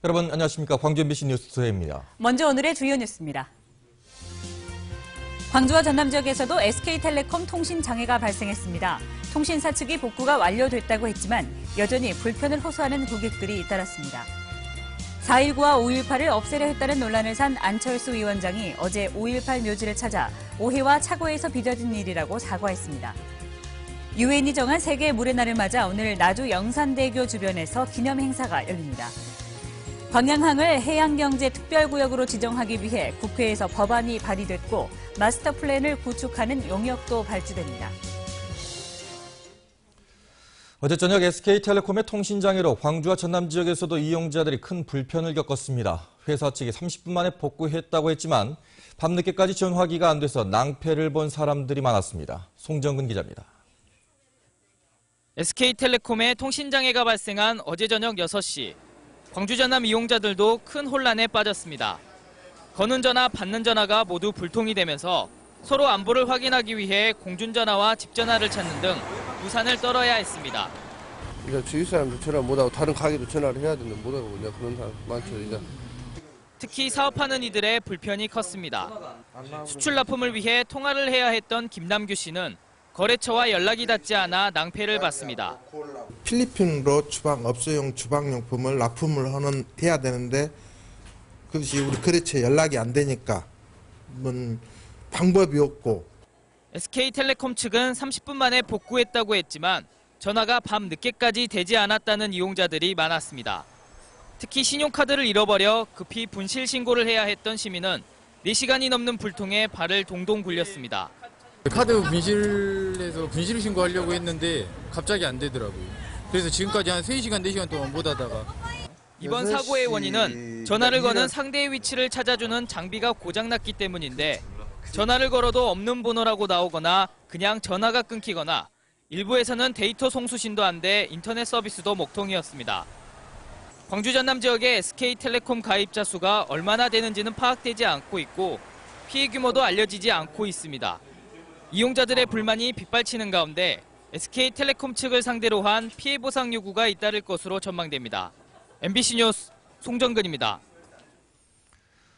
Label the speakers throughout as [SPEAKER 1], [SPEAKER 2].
[SPEAKER 1] 여러분 안녕하십니까. 광주 MBC 뉴스토데이입니다.
[SPEAKER 2] 먼저 오늘의 주요 뉴스입니다. 광주와 전남 지역에서도 SK텔레콤 통신 장애가 발생했습니다. 통신사 측이 복구가 완료됐다고 했지만 여전히 불편을 호소하는 고객들이 잇따랐습니다. 4.19와 5.18을 없애려 했다는 논란을 산 안철수 위원장이 어제 5.18 묘지를 찾아 오해와 착오에서 빚어진 일이라고 사과했습니다. 유엔이 정한 세계 물의 날을 맞아 오늘 나주 영산대교 주변에서 기념 행사가 열립니다. 광양항을 해양경제특별구역으로 지정하기 위해 국회에서 법안이 발의됐고 마스터 플랜을 구축하는 용역도 발주됩니다.
[SPEAKER 1] 어제 저녁 SK텔레콤의 통신장애로 광주와 전남 지역에서도 이용자들이 큰 불편을 겪었습니다. 회사 측이 30분 만에 복구했다고 했지만 밤늦게까지 전화기가 안 돼서 낭패를 본 사람들이 많았습니다. 송정근 기자입니다.
[SPEAKER 3] SK텔레콤의 통신장애가 발생한 어제 저녁 6시. 광주 전남 이용자들도 큰 혼란에 빠졌습니다. 거는 전화, 받는 전화가 모두 불통이 되면서 서로 안부를 확인하기 위해 공중전화와 집전화를 찾는 등 부산을 떨어야 했습니다.
[SPEAKER 4] 이제 주위 사람도 전화 못하고 다른 가게도 전화를 해야 되는데 못하고 이제 그런 사람 많죠. 이제.
[SPEAKER 3] 특히 사업하는 이들의 불편이 컸습니다. 수출 납품을 위해 통화를 해야 했던 김남규 씨는 거래처와 연락이 닿지 않아 낭패를 봤습니다.
[SPEAKER 5] 필리핀으로 업소용 주방용품을 납품을 해야 되는데 그것이 우리 거래처에 연락이 안 되니까 방법이 없고.
[SPEAKER 3] SK텔레콤 측은 30분 만에 복구했다고 했지만 전화가 밤 늦게까지 되지 않았다는 이용자들이 많았습니다. 특히 신용카드를 잃어버려 급히 분실 신고를 해야 했던 시민은 4시간이 넘는 불통에 발을 동동 굴렸습니다.
[SPEAKER 6] 카드 분실해서 분실 신고하려고 했는데 갑자기 안 되더라고요. 그래서 지금까지 한 3시간, 4시간 동안 못 하다가.
[SPEAKER 3] 이번 사고의 원인은 전화를 거는 상대의 위치를 찾아주는 장비가 고장났기 때문인데 전화를 걸어도 없는 번호라고 나오거나 그냥 전화가 끊기거나 일부에서는 데이터 송수신도 안 돼 인터넷 서비스도 먹통이었습니다. 광주 전남 지역의 SK텔레콤 가입자 수가 얼마나 되는지는 파악되지 않고 있고 피해 규모도 알려지지 않고 있습니다. 이용자들의 불만이 빗발치는 가운데 SK텔레콤 측을 상대로 한 피해 보상 요구가 잇따를 것으로 전망됩니다. MBC 뉴스 송정근입니다.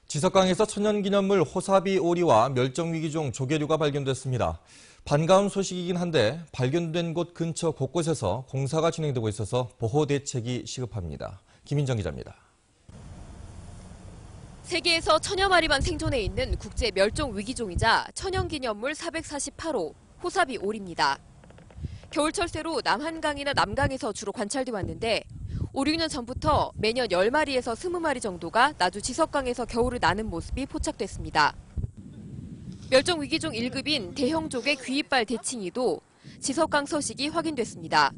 [SPEAKER 1] 지석강에서 천연기념물 호사비 오리와 멸종위기종 조개류가 발견됐습니다. 반가운 소식이긴 한데 발견된 곳 근처 곳곳에서 공사가 진행되고 있어서 보호 대책이 시급합니다. 김인정 기자입니다.
[SPEAKER 7] 세계에서 천여 마리만 생존해 있는 국제 멸종 위기종이자 천연기념물 448호 호사비 오리입니다. 겨울철새로 남한강이나 남강에서 주로 관찰돼 왔는데 5, 6년 전부터 매년 10마리에서 20마리 정도가 나주 지석강에서 겨울을 나는 모습이 포착됐습니다. 멸종 위기종 1급인 대형족의 귀이빨 대칭이도 지석강 서식이 확인됐습니다.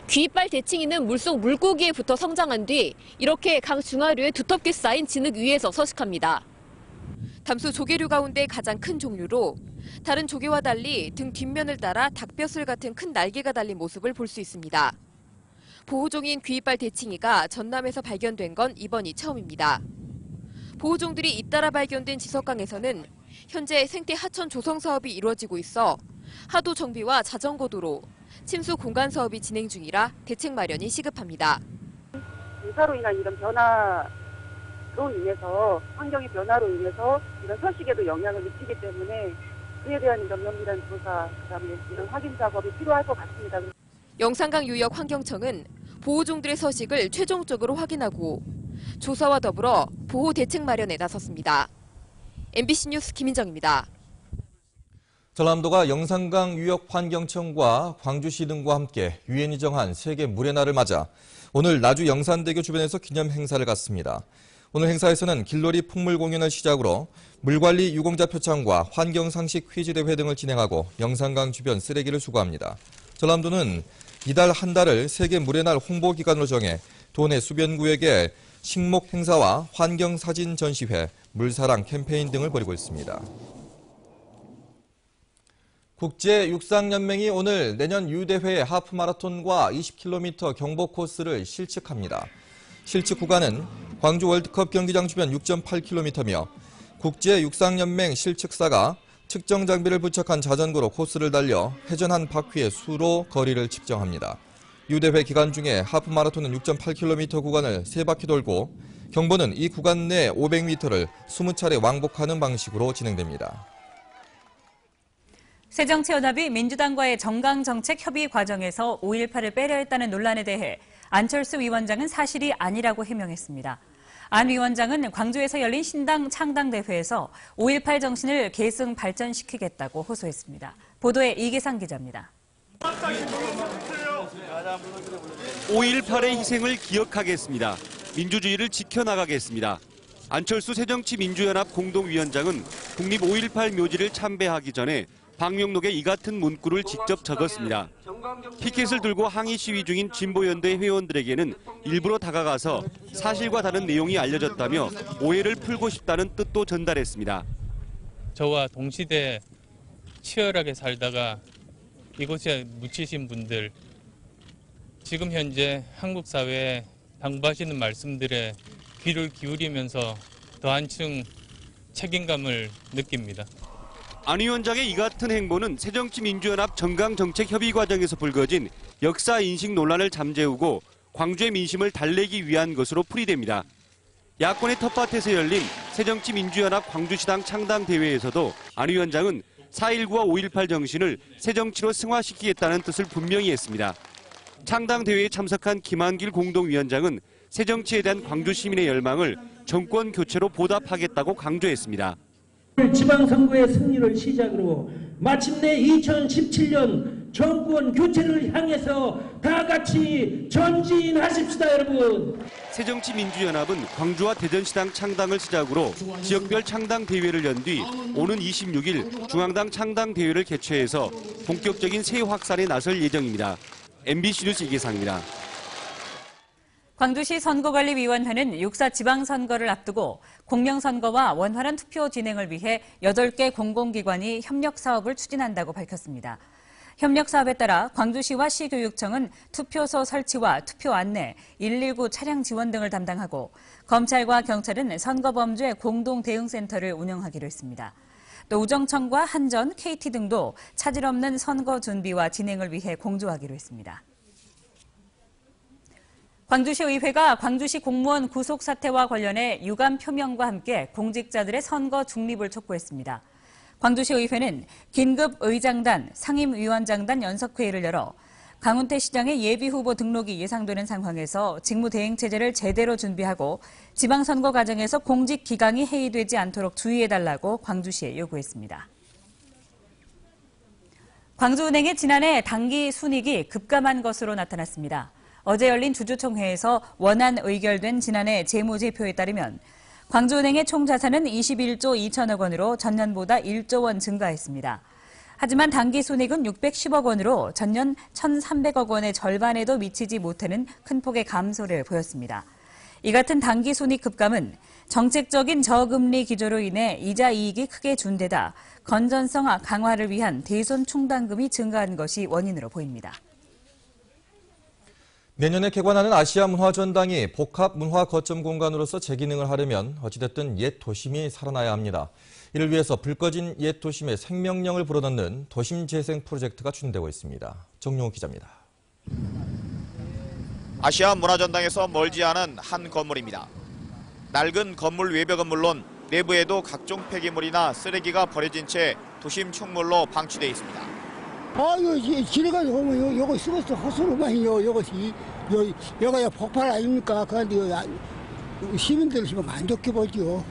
[SPEAKER 7] 귀이빨 대칭이는 물속 물고기에 붙어 성장한 뒤 이렇게 강 중하류에 두텁게 쌓인 진흙 위에서 서식합니다. 담수 조개류 가운데 가장 큰 종류로 다른 조개와 달리 등 뒷면을 따라 닭뼈슬 같은 큰 날개가 달린 모습을 볼 수 있습니다. 보호종인 귀이빨 대칭이가 전남에서 발견된 건 이번이 처음입니다. 보호종들이 잇따라 발견된 지석강에서는 현재 생태 하천 조성 사업이 이루어지고 있어 하도 정비와 자전거 도로, 침수 공간 사업이 진행 중이라 대책 마련이 시급합니다.
[SPEAKER 8] 인사로 인한 이런 변화로 인해서 환경의 변화로 인해서 이런 서식에도 영향을 미치기 때문에 그에 대한 이런 면밀한 조사, 그다음에 이런 확인 작업이 필요할 것 같습니다.
[SPEAKER 7] 영산강 유역 환경청은 보호종들의 서식을 최종적으로 확인하고 조사와 더불어 보호 대책 마련에 나섰습니다. MBC 뉴스 김인정입니다.
[SPEAKER 1] 전남도가 영산강 유역환경청과 광주시 등과 함께 유엔이 정한 세계 물의 날을 맞아 오늘 나주 영산대교 주변에서 기념 행사를 갖습니다. 오늘 행사에서는 길놀이 풍물 공연을 시작으로 물관리 유공자 표창과 환경상식 퀴즈대회 등을 진행하고 영산강 주변 쓰레기를 수거합니다. 전남도는 이달 한 달을 세계 물의 날 홍보 기간으로 정해 도내 수변구역에 식목 행사와 환경사진 전시회, 물사랑 캠페인 등을 벌이고 있습니다. 국제육상연맹이 오늘 내년 유대회 하프마라톤과 20km 경보 코스를 실측합니다. 실측 구간은 광주 월드컵 경기장 주변 6.8km며 국제육상연맹 실측사가 측정 장비를 부착한 자전거로 코스를 달려 회전 한 바퀴의 수로 거리를 측정합니다. U대회 기간 중에 하프 마라톤은 6.8km 구간을 3바퀴 돌고 경보는 이 구간 내 500m를 20차례 왕복하는 방식으로 진행됩니다.
[SPEAKER 2] 새정치연합이 민주당과의 정강정책 협의 과정에서 5.18을 빼려 했다는 논란에 대해 안철수 위원장은 사실이 아니라고 해명했습니다. 안 위원장은 광주에서 열린 신당 창당대회에서 5.18 정신을 계승 발전시키겠다고 호소했습니다. 보도에 이계상 기자입니다.
[SPEAKER 9] 5.18의 희생을 기억하겠습니다. 민주주의를 지켜나가겠습니다. 안철수 새정치민주연합 공동위원장은 국립 5.18 묘지를 참배하기 전에 방명록에 이 같은 문구를 직접 적었습니다. 피켓을 들고 항의 시위 중인 진보연대 회원들에게는 일부러 다가가서 사실과 다른 내용이 알려졌다며 오해를 풀고 싶다는 뜻도 전달했습니다.
[SPEAKER 10] 저와 동시대에 치열하게 살다가 이곳에 묻히신 분들, 지금 현재 한국 사회에 당부하시는 말씀들에 귀를 기울이면서 더 한층 책임감을 느낍니다.
[SPEAKER 9] 안 위원장의 이 같은 행보는 새정치민주연합 정강정책협의 과정에서 불거진 역사인식 논란을 잠재우고 광주의 민심을 달래기 위한 것으로 풀이됩니다. 야권의 텃밭에서 열린 새정치민주연합 광주시당 창당대회에서도 안 위원장은 4.19와 5.18 정신을 새정치로 승화시키겠다는 뜻을 분명히 했습니다. 창당대회에 참석한 김한길 공동위원장은 새정치에 대한 광주 시민의 열망을 정권 교체로 보답하겠다고 강조했습니다.
[SPEAKER 11] 지방선거의 승리를 시작으로 마침내 2017년 정권 교체를 향해서 다 같이 전진하십시다, 여러분.
[SPEAKER 9] 새정치민주연합은 광주와 대전시당 창당을 시작으로 지역별 창당대회를 연 뒤 오는 26일 중앙당 창당대회를 개최해서 본격적인 새 확산에 나설 예정입니다. MBC 뉴스 이계상입니다.
[SPEAKER 2] 광주시 선거관리위원회는 6.4 지방선거를 앞두고 공명선거와 원활한 투표 진행을 위해 8개 공공기관이 협력사업을 추진한다고 밝혔습니다. 협력사업에 따라 광주시와 시교육청은 투표소 설치와 투표 안내, 119 차량 지원 등을 담당하고 검찰과 경찰은 선거범죄 공동대응센터를 운영하기로 했습니다. 또 우정청과 한전, KT 등도 차질 없는 선거 준비와 진행을 위해 공조하기로 했습니다. 광주시 의회가 광주시 공무원 구속 사태와 관련해 유감 표명과 함께 공직자들의 선거 중립을 촉구했습니다. 광주시 의회는 긴급 의장단, 상임위원장단 연석회의를 열어 강훈태 시장의 예비후보 등록이 예상되는 상황에서 직무대행체제를 제대로 준비하고 지방선거 과정에서 공직기강이 해이되지 않도록 주의해달라고 광주시에 요구했습니다. 광주은행의 지난해 당기 순이익이 급감한 것으로 나타났습니다. 어제 열린 주주총회에서 원안 의결된 지난해 재무제표에 따르면 광주은행의 총자산은 21조 2천억 원으로 전년보다 1조 원 증가했습니다. 하지만 당기순이익은 610억 원으로 전년 1,300억 원의 절반에도 미치지 못하는 큰 폭의 감소를 보였습니다. 이 같은 당기순이익 급감은 정책적인 저금리 기조로 인해 이자 이익이 크게 준 데다 건전성 강화를 위한 대손 충당금이 증가한 것이 원인으로 보입니다.
[SPEAKER 1] 내년에 개관하는 아시아 문화전당이 복합 문화 거점 공간으로서 재기능을 하려면 어찌됐든 옛 도심이 살아나야 합니다. 이를 위해서 불 꺼진 옛 도심의 생명력을 불어넣는 도심 재생 프로젝트가 추진되고 있습니다. 정용욱 기자입니다.
[SPEAKER 12] 아시아 문화전당에서 멀지 않은 한 건물입니다. 낡은 건물 외벽은 물론 내부에도 각종 폐기물이나 쓰레기가 버려진 채 도심 충물로 방치돼 있습니다.
[SPEAKER 13] 아유, 지뢰가지고 오면 요거 쓰고서 허술하면요, 요것이, 여기가 폭발 아닙니까? 그런데 시민들 지금 안 좋게 보죠.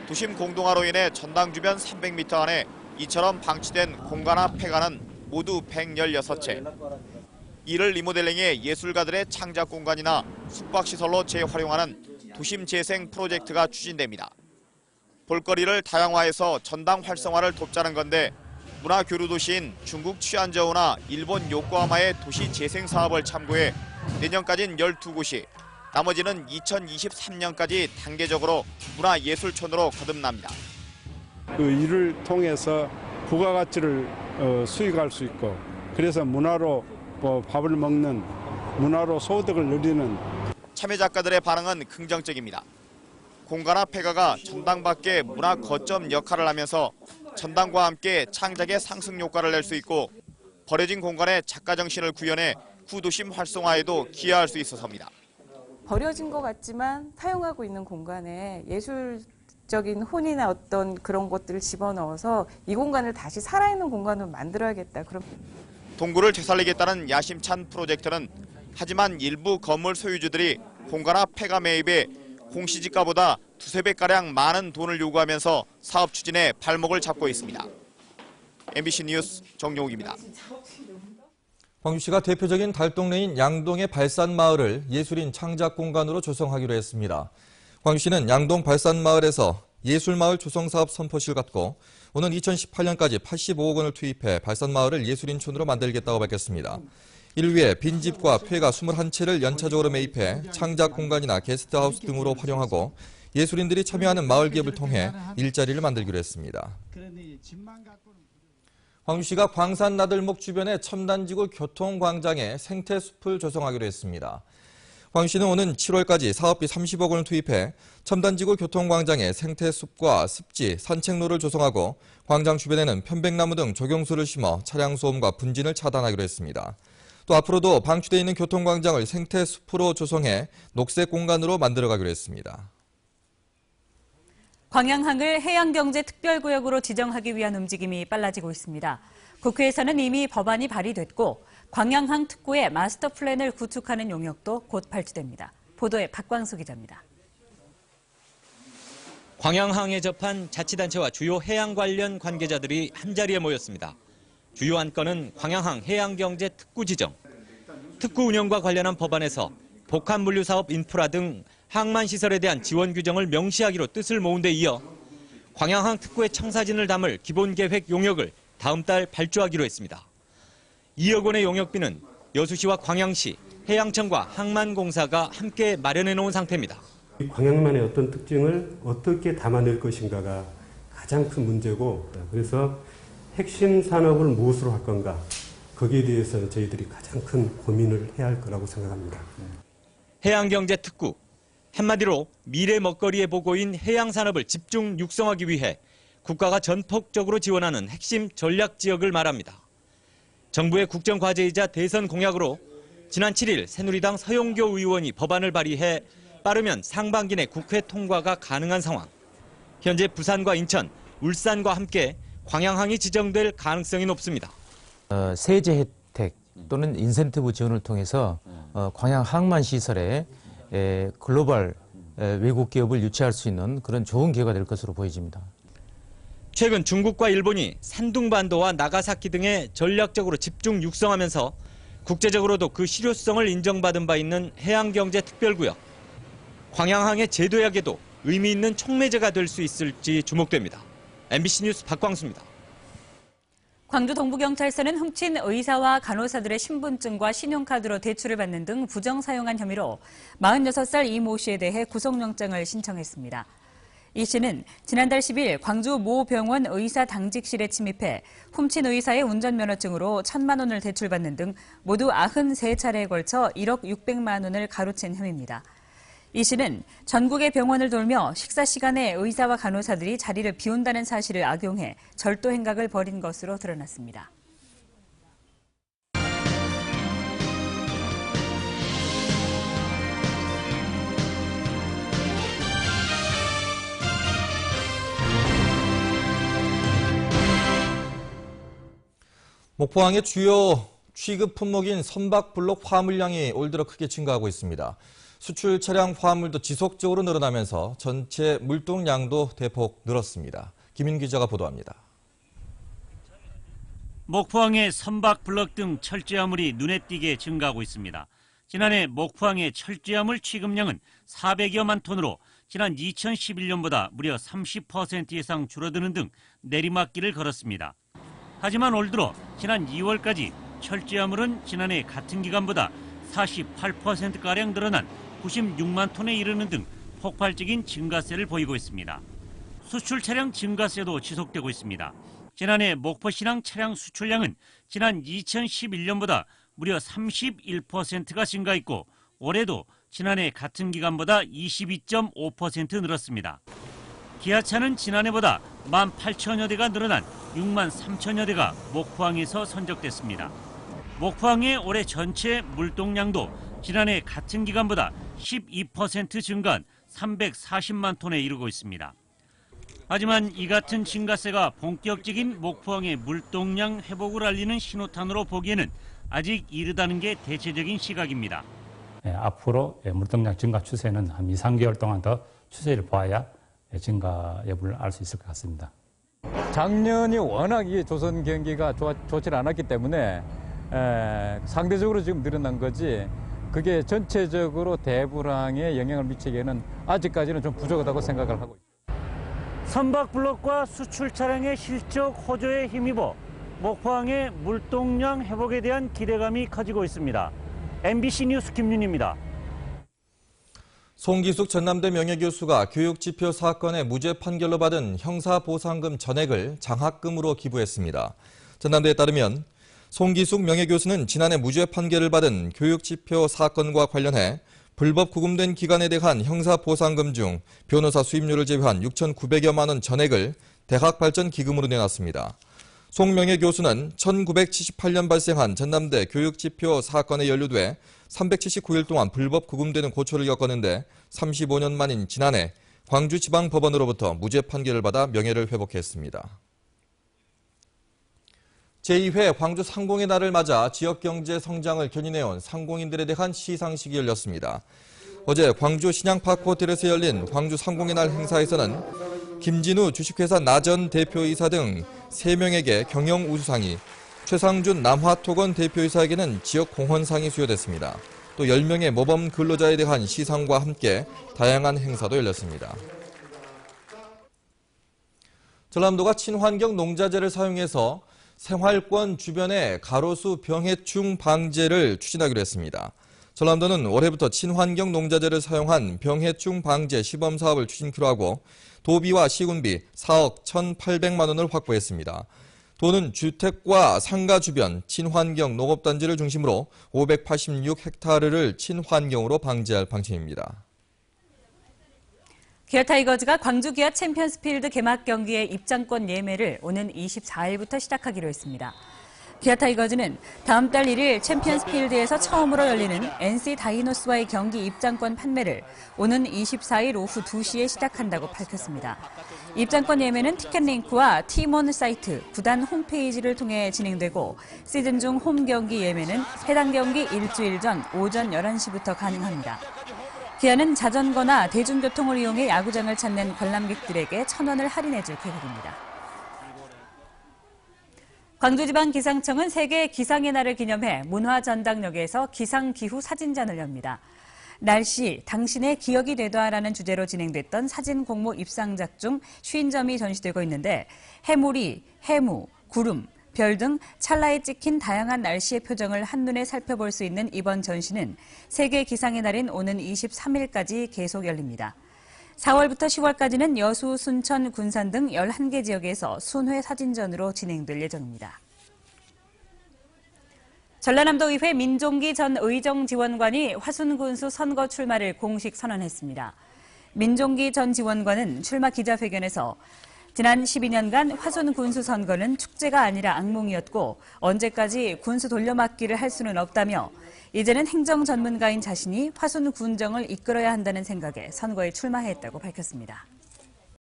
[SPEAKER 12] 도심 공동화로 인해 전당 주변 300m 안에 이처럼 방치된 공간화 폐가는 모두 116채. 이를 리모델링해 예술가들의 창작 공간이나 숙박시설로 재활용하는 도심 재생 프로젝트가 추진됩니다. 볼거리를 다양화해서 전당 활성화를 돕자는 건데 문화 교류 도시인 중국 취안저우나 일본 요코하마의 도시 재생 사업을 참고해 내년까지는 12곳이, 나머지는 2023년까지 단계적으로 문화예술촌으로 거듭납니다.
[SPEAKER 14] 그 일을 통해서 부가가치를 수익할 수 있고, 그래서 문화로 밥을 먹는, 문화로 소득을 누리는.
[SPEAKER 12] 참여 작가들의 반응은 긍정적입니다. 공간화 폐가가 전당 밖의 문화 거점 역할을 하면서 전당과 함께 창작의 상승 효과를 낼 수 있고, 버려진 공간에 작가 정신을 구현해 구도심 활성화에도 기여할 수 있어서입니다.
[SPEAKER 15] 버려진 것 같지만 사용하고 있는 공간에 예술적인 혼이나 어떤 그런 것들을 집어넣어서 이 공간을 다시 살아있는 공간으로 만들어야겠다. 그럼
[SPEAKER 12] 동구를 되살리겠다는 야심찬 프로젝트는 하지만 일부 건물 소유주들이 공가나 폐가 매입에 공시지가보다 두세 배가량 많은 돈을 요구하면서 사업 추진에 발목을 잡고 있습니다. MBC 뉴스 정용욱입니다.
[SPEAKER 1] 광주시가 대표적인 달동네인 양동의 발산마을을 예술인 창작공간으로 조성하기로 했습니다. 광주시는 양동 발산마을에서 예술마을 조성사업 선포시를 갖고 오는 2018년까지 85억 원을 투입해 발산마을을 예술인촌으로 만들겠다고 밝혔습니다. 이를 위해 빈집과 폐가 21채를 연차적으로 매입해 창작공간이나 게스트하우스 등으로 활용하고 예술인들이 참여하는 마을기업을 통해 일자리를 만들기로 했습니다. 광주시가 광산 나들목 주변의 첨단지구 교통광장에 생태숲을 조성하기로 했습니다. 광주시는 오는 7월까지 사업비 30억 원을 투입해 첨단지구 교통광장에 생태숲과 습지, 산책로를 조성하고 광장 주변에는 편백나무 등 조경수를 심어 차량 소음과 분진을 차단하기로 했습니다. 또 앞으로도 방치되어 있는 교통광장을 생태숲으로 조성해 녹색 공간으로 만들어가기로 했습니다.
[SPEAKER 2] 광양항을 해양경제특별구역으로 지정하기 위한 움직임이 빨라지고 있습니다. 국회에서는 이미 법안이 발의됐고 광양항 특구의 마스터 플랜을 구축하는 용역도 곧 발주됩니다. 보도에 박광수 기자입니다.
[SPEAKER 16] 광양항에 접한 자치단체와 주요 해양 관련 관계자들이 한자리에 모였습니다. 주요 안건은 광양항 해양경제 특구 지정, 특구 운영과 관련한 법안에서 복합물류사업 인프라 등 항만시설에 대한 지원 규정을 명시하기로 뜻을 모은 데 이어 광양항 특구의 청사진을 담을 기본계획 용역을 다음 달 발주하기로 했습니다. 2억 원의 용역비는 여수시와 광양시, 해양청과 항만공사가 함께 마련해 놓은 상태입니다.
[SPEAKER 17] 광양만의 어떤 특징을 어떻게 담아낼 것인가가 가장 큰 문제고, 그래서 핵심 산업을 무엇으로 할 건가, 거기에 대해서 저희들이 가장 큰 고민을 해야 할 거라고 생각합니다.
[SPEAKER 16] 해양경제 특구, 한마디로 미래 먹거리의 보고인 해양산업을 집중 육성하기 위해 국가가 전폭적으로 지원하는 핵심 전략지역을 말합니다. 정부의 국정과제이자 대선 공약으로 지난 7일 새누리당 서용교 의원이 법안을 발의해 빠르면 상반기 내 국회 통과가 가능한 상황. 현재 부산과 인천, 울산과 함께 광양항이 지정될 가능성이 높습니다.
[SPEAKER 18] 세제 혜택 또는 인센티브 지원을 통해서 광양 항만 시설에 글로벌 외국 기업을 유치할 수 있는 그런 좋은 기회가 될 것으로 보여집니다.
[SPEAKER 16] 최근 중국과 일본이 산둥반도와 나가사키 등에 전략적으로 집중 육성하면서 국제적으로도 그 실효성을 인정받은 바 있는 해양경제특별구역. 광양항의 제도약에도 의미 있는 촉매제가 될 수 있을지 주목됩니다. MBC 뉴스 박광수입니다.
[SPEAKER 2] 광주 동부경찰서는 훔친 의사와 간호사들의 신분증과 신용카드로 대출을 받는 등 부정 사용한 혐의로 46살 이 모 씨에 대해 구속영장을 신청했습니다. 이 씨는 지난달 10일 광주 모 병원 의사 당직실에 침입해 훔친 의사의 운전면허증으로 1,000만 원을 대출받는 등 모두 93차례에 걸쳐 1억 600만 원을 가로챈 혐의입니다. 이 씨는 전국의 병원을 돌며 식사 시간에 의사와 간호사들이 자리를 비운다는 사실을 악용해 절도 행각을 벌인 것으로 드러났습니다.
[SPEAKER 1] 목포항의 주요 취급 품목인 선박블록 화물량이 올 들어 크게 증가하고 있습니다. 수출 차량 화물도 지속적으로 늘어나면서 전체 물동량도 대폭 늘었습니다. 김인 기자가 보도합니다.
[SPEAKER 19] 목포항의 선박, 블럭 등 철제화물이 눈에 띄게 증가하고 있습니다. 지난해 목포항의 철제화물 취급량은 400여만 톤으로 지난 2011년보다 무려 30% 이상 줄어드는 등 내리막길을 걸었습니다. 하지만 올 들어 지난 2월까지 철제화물은 지난해 같은 기간보다 48%가량 늘어난 96만 톤에 이르는 등 폭발적인 증가세를 보이고 있습니다. 수출 차량 증가세도 지속되고 있습니다. 지난해 목포시랑 차량 수출량은 지난 2011년보다 무려 31%가 증가했고 올해도 지난해 같은 기간보다 22.5% 늘었습니다. 기아차는 지난해보다 18,000여 대가 늘어난 6만 3천여 대가 목포항에서 선적됐습니다. 목포항의 올해 전체 물동량도 지난해 같은 기간보다 12% 증가한 340만 톤에 이르고 있습니다. 하지만 이 같은 증가세가 본격적인 목포항의 물동량 회복을 알리는 신호탄으로 보기에는 아직 이르다는 게 대체적인 시각입니다.
[SPEAKER 20] 앞으로 물동량 증가 추세는 한 2, 3개월 동안 더 추세를 봐야 증가 여부를 알 수 있을 것 같습니다.
[SPEAKER 21] 작년이 워낙 이 조선 경기가 좋지 않았기 때문에 상대적으로 지금 늘어난 거지 그게 전체적으로 대불항에 영향을 미치기에는 아직까지는 좀 부족하다고 생각을 하고 있습니다.
[SPEAKER 19] 선박블럭과 수출 차량의 실적 호조에 힘입어 목포항의 물동량 회복에 대한 기대감이 커지고 있습니다. MBC 뉴스 김윤희입니다.
[SPEAKER 1] 송기숙 전남대 명예교수가 교육지표 사건의 무죄 판결로 받은 형사보상금 전액을 장학금으로 기부했습니다. 전남대에 따르면 송기숙 명예교수는 지난해 무죄 판결을 받은 교육지표 사건과 관련해 불법 구금된 기관에 대한 형사보상금 중 변호사 수임료를 제외한 6,900여만 원 전액을 대학발전기금으로 내놨습니다. 송 명예교수는 1978년 발생한 전남대 교육지표 사건에 연루돼 379일 동안 불법 구금되는 고초를 겪었는데 35년 만인 지난해 광주지방법원으로부터 무죄 판결을 받아 명예를 회복했습니다. 제2회 광주 상공의 날을 맞아 지역경제 성장을 견인해온 상공인들에 대한 시상식이 열렸습니다. 어제 광주 신양파크 호텔에서 열린 광주 상공의 날 행사에서는 김진우 주식회사 나전 대표이사 등 3명에게 경영우수상이, 최상준 남화토건 대표이사에게는 지역공헌상이 수여됐습니다. 또 10명의 모범 근로자에 대한 시상과 함께 다양한 행사도 열렸습니다. 전남도가 친환경 농자재를 사용해서 생활권 주변의 가로수 병해충 방제를 추진하기로 했습니다. 전남도는 올해부터 친환경 농자재를 사용한 병해충 방제 시범 사업을 추진키로 하고 도비와 시군비 4억 1,800만 원을 확보했습니다. 도는 주택과 상가 주변 친환경 농업단지를 중심으로 586헥타르를 친환경으로 방제할 방침입니다.
[SPEAKER 2] 기아 타이거즈가 광주 기아 챔피언스필드 개막 경기의 입장권 예매를 오는 24일부터 시작하기로 했습니다. 기아 타이거즈는 다음 달 1일 챔피언스필드에서 처음으로 열리는 NC 다이노스와의 경기 입장권 판매를 오는 24일 오후 2시에 시작한다고 밝혔습니다. 입장권 예매는 티켓링크와 티몬 사이트, 구단 홈페이지를 통해 진행되고 시즌 중 홈 경기 예매는 해당 경기 일주일 전 오전 11시부터 가능합니다. 기아는 자전거나 대중교통을 이용해 야구장을 찾는 관람객들에게 1,000원을 할인해줄 계획입니다. 광주지방기상청은 세계 기상의 날을 기념해 문화전당역에서 기상기후 사진전을 엽니다. 날씨, 당신의 기억이 되더라라는 주제로 진행됐던 사진 공모 입상작 중 50점이 전시되고 있는데 해무리, 해무, 구름, 별 등 찰나에 찍힌 다양한 날씨의 표정을 한눈에 살펴볼 수 있는 이번 전시는 세계 기상의 날인 오는 23일까지 계속 열립니다. 4월부터 10월까지는 여수, 순천, 군산 등 11개 지역에서 순회 사진전으로 진행될 예정입니다. 전라남도의회 민종기 전 의정지원관이 화순군수 선거 출마를 공식 선언했습니다. 민종기 전 지원관은 출마 기자회견에서 지난 12년간 화순 군수 선거는 축제가 아니라 악몽이었고 언제까지 군수 돌려막기를 할 수는 없다며 이제는 행정 전문가인 자신이 화순 군정을 이끌어야 한다는 생각에 선거에 출마했다고 밝혔습니다.